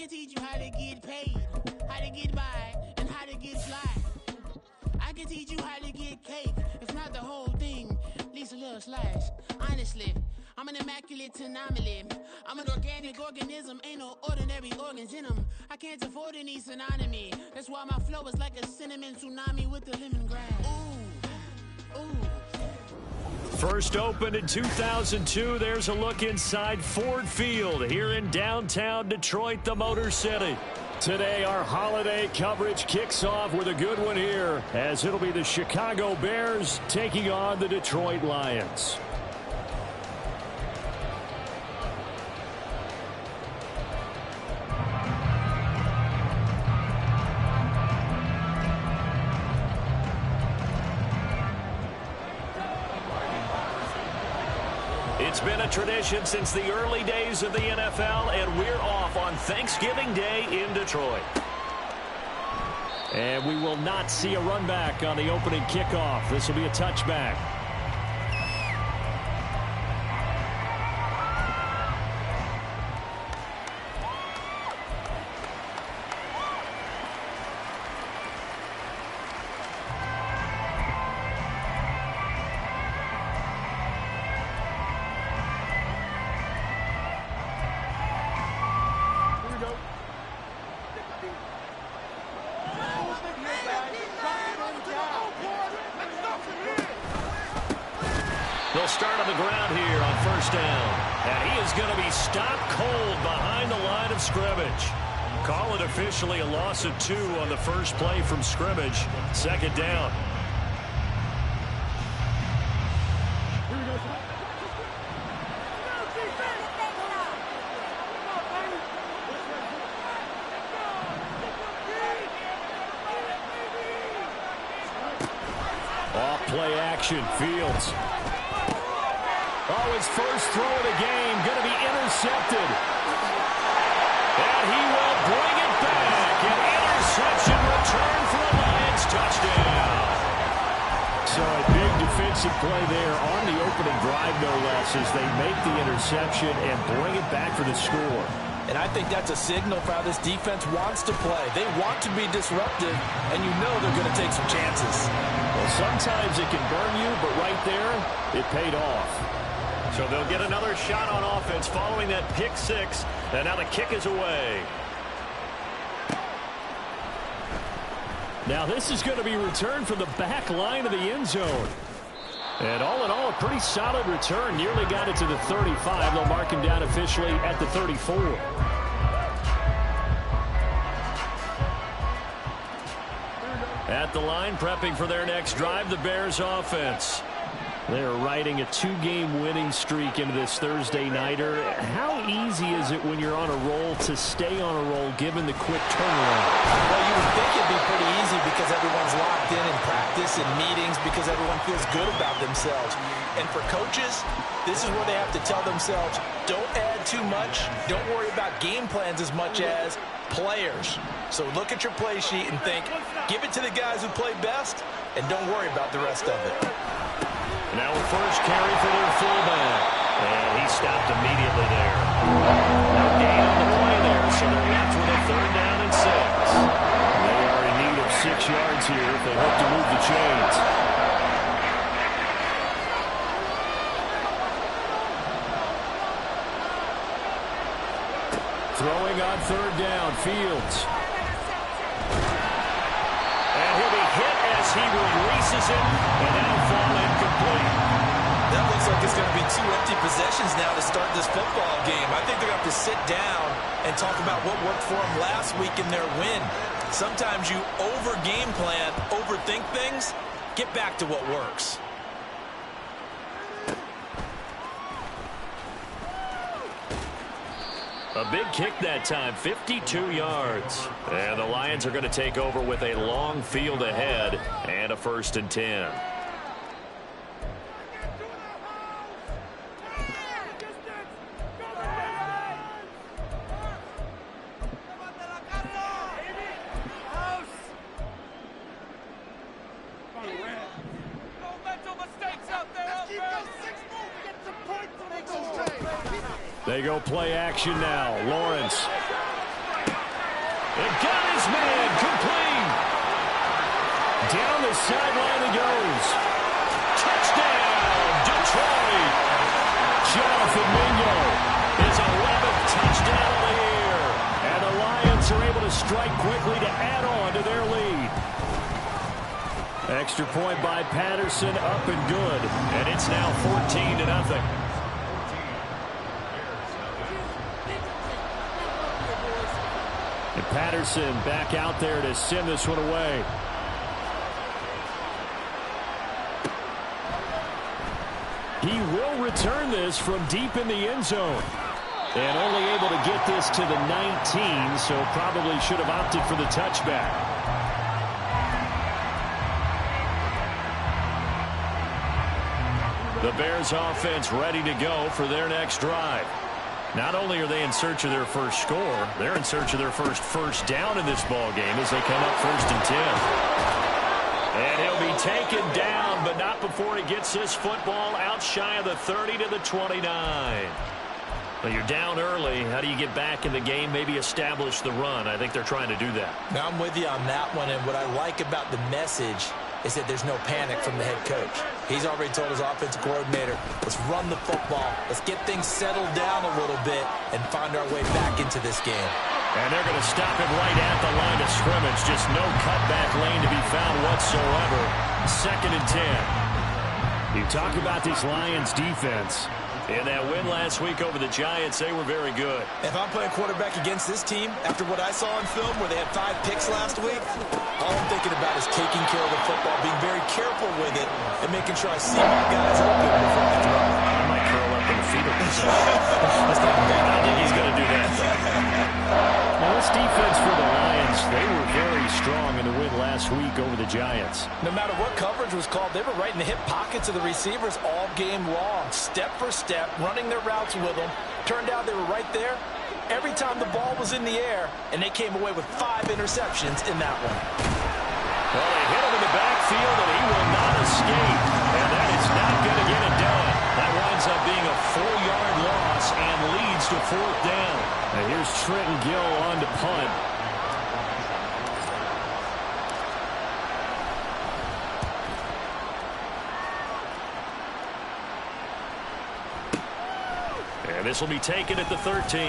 can teach you how to get paid, how to get by, and how to get fly. I can teach you how to get cake, if not the whole thing, at least a little slice. Honestly, I'm an immaculate anomaly. I'm an organic organism, ain't no ordinary organs in them. I can't afford any synonymy. That's why my flow is like a cinnamon tsunami with the lemongrass. Ooh, ooh. First opened in 2002. There's a look inside Ford Field here in downtown Detroit, the Motor City. Today, our holiday coverage kicks off with a good one here, as it'll be the Chicago Bears taking on the Detroit Lions. It's been a tradition since the early days of the NFL, and we're off on Thanksgiving Day in Detroit. And we will not see a run back on the opening kickoff. This will be a touchback. They'll start on the ground here on first down. And he is going to be stopped cold behind the line of scrimmage. Call it officially a loss of 2 on the first play from scrimmage. Second down. Off play action, Fields. Oh, his first throw of the game going to be intercepted. And he will bring it back. An interception return for the Lions. Touchdown. So a big defensive play there on the opening drive, no less, as they make the interception and bring it back for the score. And I think that's a signal for how this defense wants to play. They want to be disruptive, and you know they're going to take some chances. Well, sometimes it can burn you, but right there, it paid off. So they'll get another shot on offense following that pick six, and now the kick is away. Now this is going to be returned from the back line of the end zone. And all in all, a pretty solid return. Nearly got it to the 35. They'll mark him down officially at the 34. At the line, prepping for their next drive, the Bears offense. They're riding a 2-game winning streak into this Thursday nighter. How easy is it when you're on a roll to stay on a roll given the quick turnaround? Well, you would think it'd be pretty easy because everyone's locked in practice and meetings because everyone feels good about themselves. And for coaches, this is where they have to tell themselves, don't add too much. Don't worry about game plans as much as players. So look at your play sheet and think, give it to the guys who play best, and don't worry about the rest of it. Now a first carry for their fullback. And he stopped immediately there. No gain on the play there, so they're left with a 3rd down and 6. They are in need of 6 yards here if they hope to move the chains. Throwing on 3rd down, Fields. And he'll be hit as he releases it, and that'll fall incomplete. That looks like it's going to be 2 empty possessions now to start this football game. I think they're going to have to sit down and talk about what worked for them last week in their win. Sometimes you over-game plan, overthink things, get back to what works. A big kick that time, 52 yards. And the Lions are going to take over with a long field ahead and a 1st and 10. They go play action now. Lawrence. It got his man complete. Down the sideline he goes. Touchdown, Detroit. Jonathan Mingo, his 11th touchdown of the year. And the Lions are able to strike quickly to add on to their lead. Extra point by Patterson, up and good. And it's now 14-0. And Patterson back out there to send this one away. He will return this from deep in the end zone. And only able to get this to the 19, so probably should have opted for the touchback. The Bears offense ready to go for their next drive. Not only are they in search of their first score, they're in search of their first down in this ball game as they come up 1st and 10. And he'll be taken down, but not before he gets this football out shy of the 30 to the 29. Well, you're down early. How do you get back in the game, maybe establish the run? I think they're trying to do that. Now, I'm with you on that one, and what I like about the message is that there's no panic from the head coach. He's already told his offensive coordinator, let's run the football, let's get things settled down a little bit and find our way back into this game. And they're going to stop it right at the line of scrimmage. Just no cutback lane to be found whatsoever. 2nd and 10. You talk about this Lions defense. In that win last week over the Giants, they were very good. If I'm playing quarterback against this team, after what I saw on film where they had 5 picks last week, all I'm thinking about is taking care of the football, being very careful with it, and making sure I see my guys open before I throw. I might curl up in the fetal position. That's not bad. I think he's going to do that, though. Now, this defense for the Lions, they were very strong in the win last week over the Giants. No matter what coverage was called, they were right in the hip pockets of the receivers all game long, step for step, running their routes with them. Turned out they were right there every time the ball was in the air, and they came away with 5 interceptions in that one. Well, they hit him in the backfield, and he will not escape. And that is not going to get it done. That winds up being a 4-yard loss and leads to 4th down. And here's Trenton Gill on to punt. And this will be taken at the 13.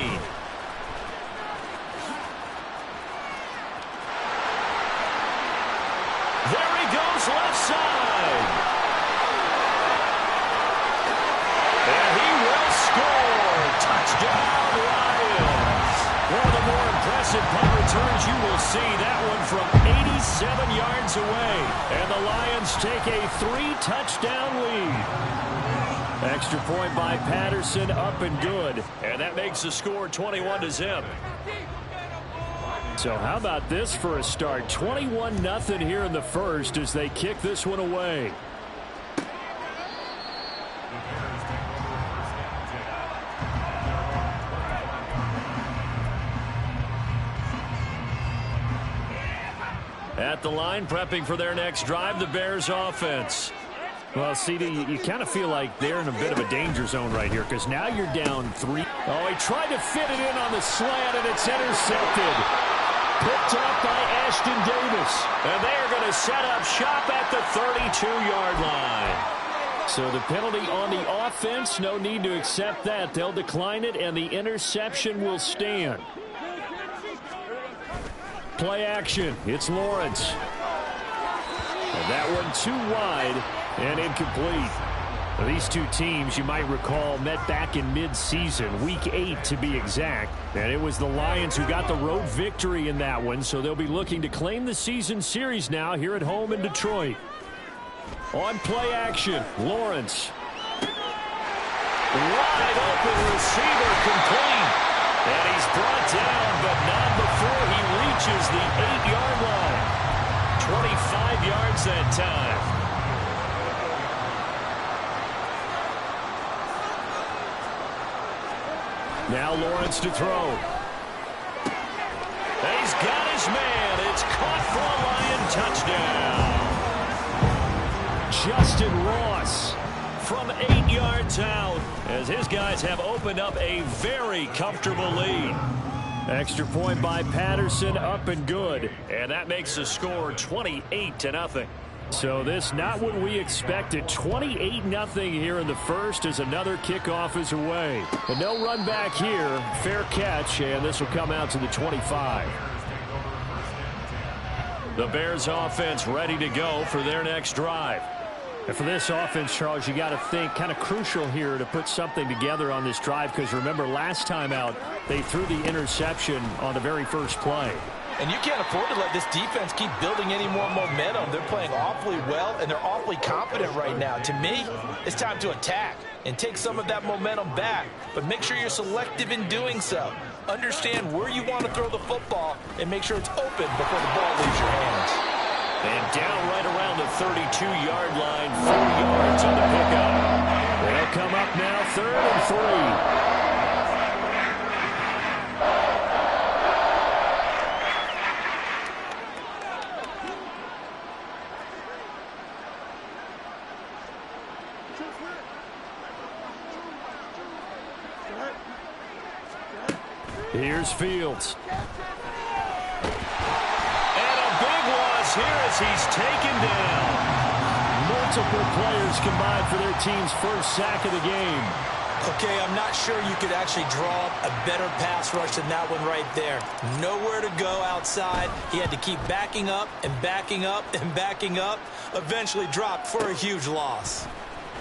There he goes, left side. And he will score. Touchdown, Lions. One of the more impressive punt returns you will see. That one from 87 yards away. And the Lions take a 3-touchdown lead. Extra point by Patterson, up and good. And that makes the score 21-0. So how about this for a start? 21-0 here in the first as they kick this one away. At the line, prepping for their next drive, the Bears offense. Well, CD, you kind of feel like they're in a bit of a danger zone right here because now you're down 3. Oh, he tried to fit it in on the slant, and it's intercepted. Picked up by Ashton Davis. And they are going to set up shop at the 32-yard line. So the penalty on the offense, no need to accept that. They'll decline it, and the interception will stand. Play action. It's Lawrence. And that one too wide and incomplete. These two teams, you might recall, met back in mid-season, week 8 to be exact. And it was the Lions who got the road victory in that one, so they'll be looking to claim the season series now here at home in Detroit. On play action, Lawrence. Wide open receiver complete. And he's brought down, but not before he reaches the 8-yard line. 25 yards that time. Now Lawrence to throw. And he's got his man. It's caught for a Lion touchdown. Justin Ross from 8 yards out as his guys have opened up a very comfortable lead. Extra point by Patterson, up and good. And that makes the score 28-0. So this not what we expected. 28-0 here in the first as another kickoff is away. But no run back here. Fair catch, and this will come out to the 25. The Bears offense ready to go for their next drive. And for this offense, Charles, you got to think kind of crucial here to put something together on this drive, because remember last time out they threw the interception on the very first play. And you can't afford to let this defense keep building any more momentum. They're playing awfully well, and they're awfully confident right now. To me, it's time to attack and take some of that momentum back. But make sure you're selective in doing so. Understand where you want to throw the football and make sure it's open before the ball leaves your hands. And down right around the 32-yard line, 4 yards on the pickup. They'll come up now, 3rd and 3. Here's Fields. And a big loss here as he's taken down. Multiple players combined for their team's first sack of the game. Okay, I'm not sure you could actually draw up a better pass rush than that one right there. Nowhere to go outside. He had to keep backing up and backing up and backing up. Eventually dropped for a huge loss.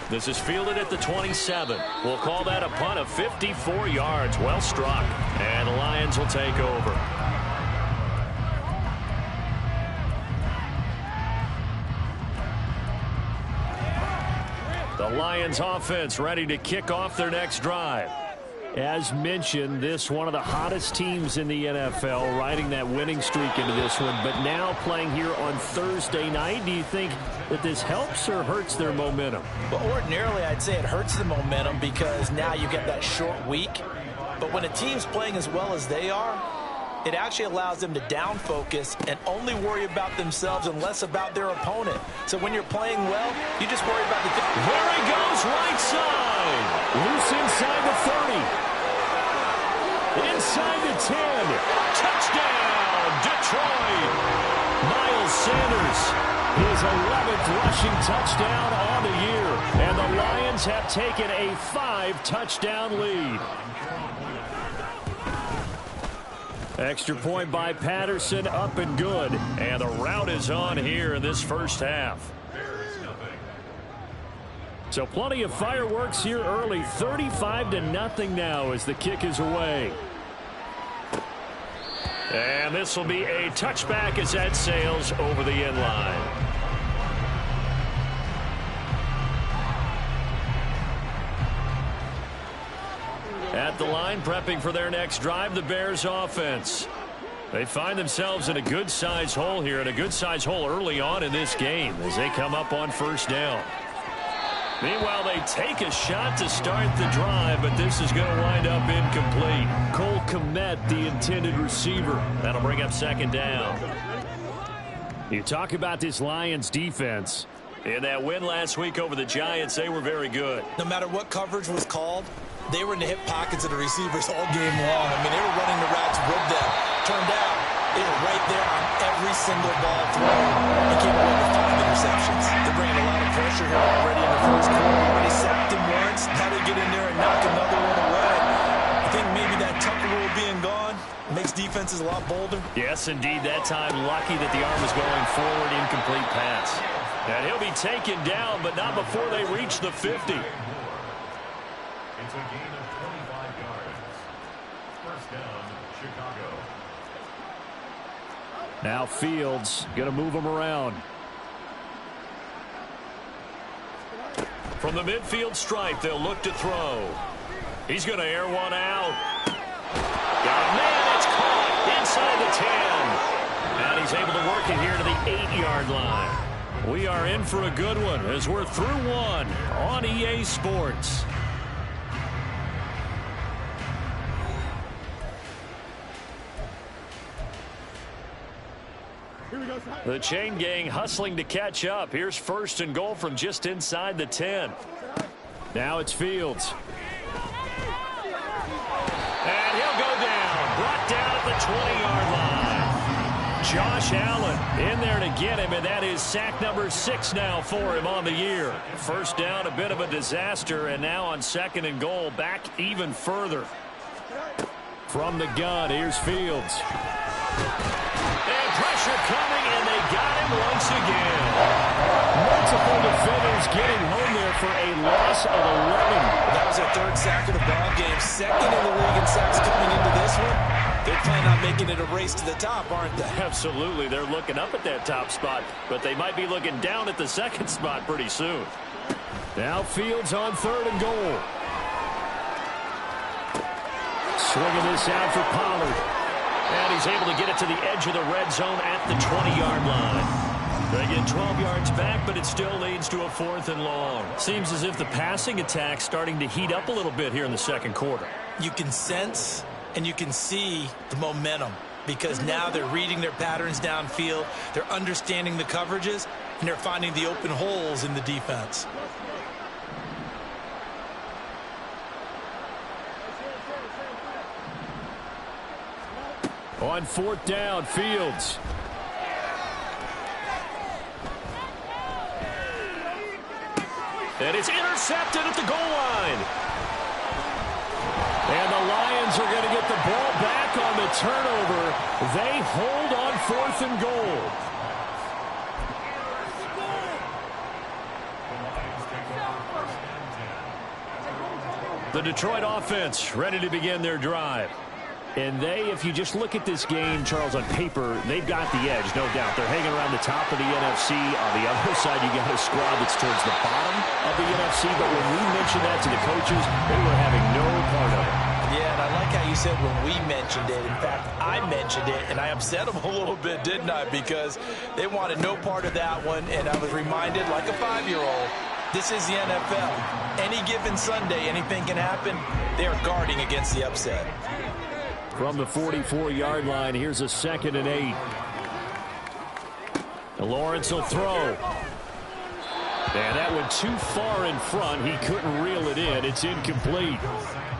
This is fielded at the 27. We'll call that a punt of 54 yards. Well struck. And the Lions will take over. The Lions offense ready to kick off their next drive. As mentioned, this one of the hottest teams in the NFL, riding that winning streak into this one, but now playing here on Thursday night. Do you think that this helps or hurts their momentum? Well, ordinarily, I'd say it hurts the momentum because now you get that short week. But when a team's playing as well as they are, it actually allows them to down focus and only worry about themselves and less about their opponent. So when you're playing well, you just worry about the... There he goes, right side. Loose inside the 30. Inside the 10. Touchdown, Detroit. Miles Sanders, his 11th rushing touchdown on the year. And the Lions have taken a 5-touchdown lead. Extra point by Patterson, up and good. And the route is on here in this first half. So plenty of fireworks here early. 35-0 now as the kick is away. And this will be a touchback as that sails over the end line. At the line, prepping for their next drive, the Bears offense. They find themselves in a good-sized hole here, and a good-sized hole early on in this game as they come up on first down. Meanwhile, they take a shot to start the drive, but this is going to wind up incomplete. Cole Kmet, the intended receiver. That'll bring up second down. You talk about this Lions defense. In that win last week over the Giants, they were very good. No matter what coverage was called, they were in the hip pockets of the receivers all game long. I mean, they were running the routes with them. Turned out, they were right there on every single ball thrown. They came away with 5 interceptions. They're bringing a lot of pressure here already in the first quarter. They sacked him once. Now they get in there and knock another one away. I think maybe that Tucker rule being gone makes defenses a lot bolder. Yes, indeed. That time, lucky that the arm was going forward, incomplete pass. And he'll be taken down, but not before they reach the 50. It's a gain of 25 yards. First down, Chicago. Now Fields going to move him around. From the midfield stripe, they'll look to throw. He's going to air one out. Got a man, it's caught inside the 10. And he's able to work it here to the 8-yard line. We are in for a good one as we're through one on EA Sports. The chain gang hustling to catch up. Here's first and goal from just inside the 10. Now it's Fields. And he'll go down. Brought down 20-yard line. Josh Allen in there to get him, and that is sack number 6 now for him on the year. First down, a bit of a disaster, and now on 2nd and goal, back even further. From the gun, here's Fields. And pressure coming, and they got him once again. Multiple defenders getting home there for a loss of 11. That was their 3rd sack of the ball game. 2nd in the league in sacks coming into this one. They plan on making it a race to the top, aren't they? Absolutely. They're looking up at that top spot, but they might be looking down at the 2nd spot pretty soon. Now Fields on 3rd and goal. Swinging this out for Pollard. And he's able to get it to the edge of the red zone at the 20-yard line. They get 12 yards back, but it still leads to a 4th and long. Seems as if the passing attack's starting to heat up a little bit here in the 2nd quarter. You can sense and you can see the momentum because now they're reading their patterns downfield, they're understanding the coverages, and they're finding the open holes in the defense. On 4th down, Fields. And it's intercepted at the goal line. And the Lions are going to get the ball back on the turnover. They hold on 4th and goal. The Detroit offense ready to begin their drive. And they, if you just look at this game, Charles, on paper, they've got the edge, no doubt. They're hanging around the top of the NFC. On the other side, you got a squad that's towards the bottom of the NFC. But when we mentioned that to the coaches, they were having no part of it. Yeah, and I like how you said when we mentioned it. In fact, I mentioned it, and I upset them a little bit, didn't I? Because they wanted no part of that one, and I was reminded, like a 5-year-old, this is the NFL. Any given Sunday, anything can happen. They are guarding against the upset. From the 44-yard line, here's a 2nd and 8. Lawrence will throw. And that went too far in front. He couldn't reel it in. It's incomplete.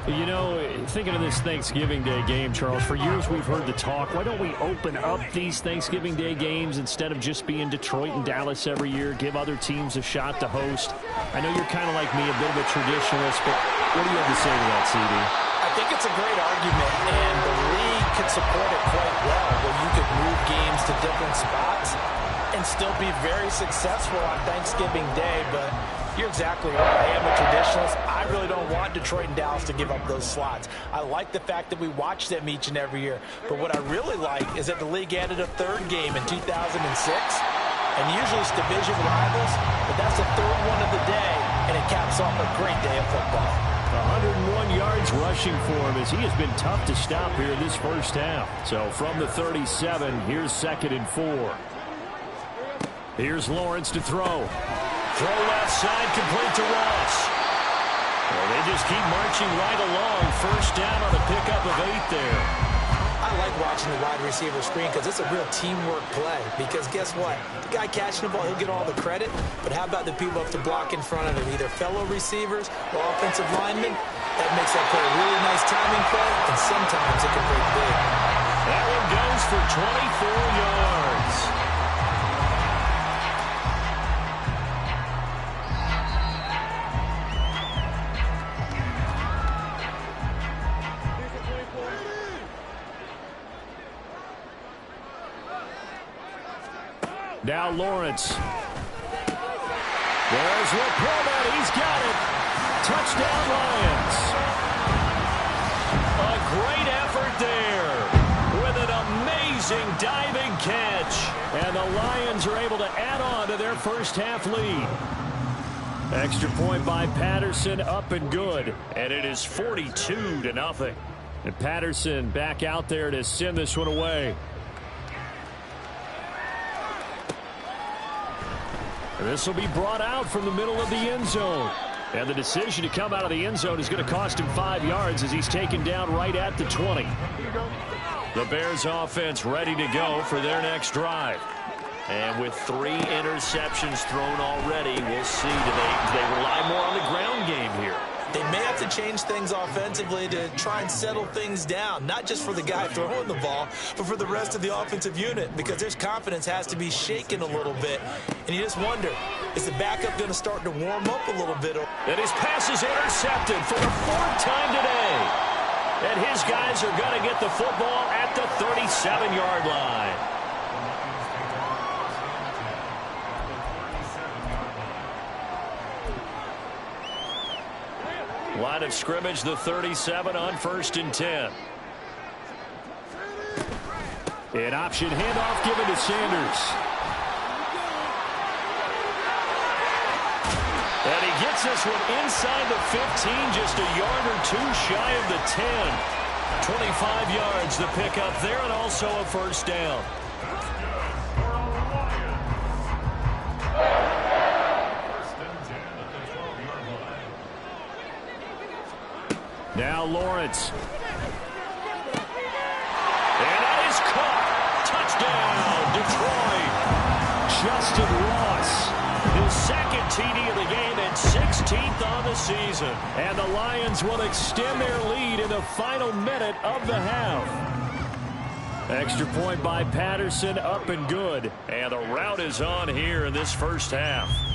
You know, thinking of this Thanksgiving Day game, Charles, for years we've heard the talk, why don't we open up these Thanksgiving Day games instead of just being Detroit and Dallas every year, give other teams a shot to host? I know you're kind of like me, a bit of a traditionalist, but what do you have to say to that, CD? I think it's a great argument, and the league could support it quite well, where you could move games to different spots and still be very successful on Thanksgiving Day. But you're exactly right. I am a traditionalist. I really don't want Detroit and Dallas to give up those slots. I like the fact that we watch them each and every year. But what I really like is that the league added a 3rd game in 2006. And usually it's division rivals, but that's the 3rd one of the day, and it caps off a great day of football. 101 yards rushing for him as he has been tough to stop here in this first half. So from the 37, here's 2nd and 4. Here's Lawrence to throw. Throw left side, complete to Ross. Well, they just keep marching right along. First down on a pickup of 8 there. I like watching the wide receiver screen because it's a real teamwork play. Because guess what? The guy catching the ball, he'll get all the credit. But how about the people have to block in front of him, either fellow receivers or offensive linemen? That makes that play a really nice timing play, and sometimes it can break big. That one goes for 24 yards. Now Lawrence. There's LaPorta. He's got it. Touchdown Lions. A great effort there with an amazing diving catch. And the Lions are able to add on to their first half lead. Extra point by Patterson, up and good. And it is 42-0. And Patterson back out there to send this one away. And this will be brought out from the middle of the end zone. And the decision to come out of the end zone is going to cost him 5 yards as he's taken down right at the 20. The Bears offense ready to go for their next drive. And with 3 interceptions thrown already, we'll see. Do they rely more on the ground game here? They may have to change things offensively to try and settle things down, not just for the guy throwing the ball, but for the rest of the offensive unit, because their confidence has to be shaken a little bit. And you just wonder, is the backup going to start to warm up a little bit? And his pass is intercepted for the 4th time today. And his guys are going to get the football at the 37-yard line. Line of scrimmage, the 37 on 1st and 10. An option handoff given to Sanders. And he gets this one inside the 15, just a yard or two shy of the 10. 25 yards the pickup there, and also a 1st down. Now Lawrence. And that is caught. Touchdown, Detroit. Justin Ross. His 2nd TD of the game and 16th on the season. And the Lions will extend their lead in the final minute of the half. Extra point by Patterson, up and good. And the route is on here in this 1st half.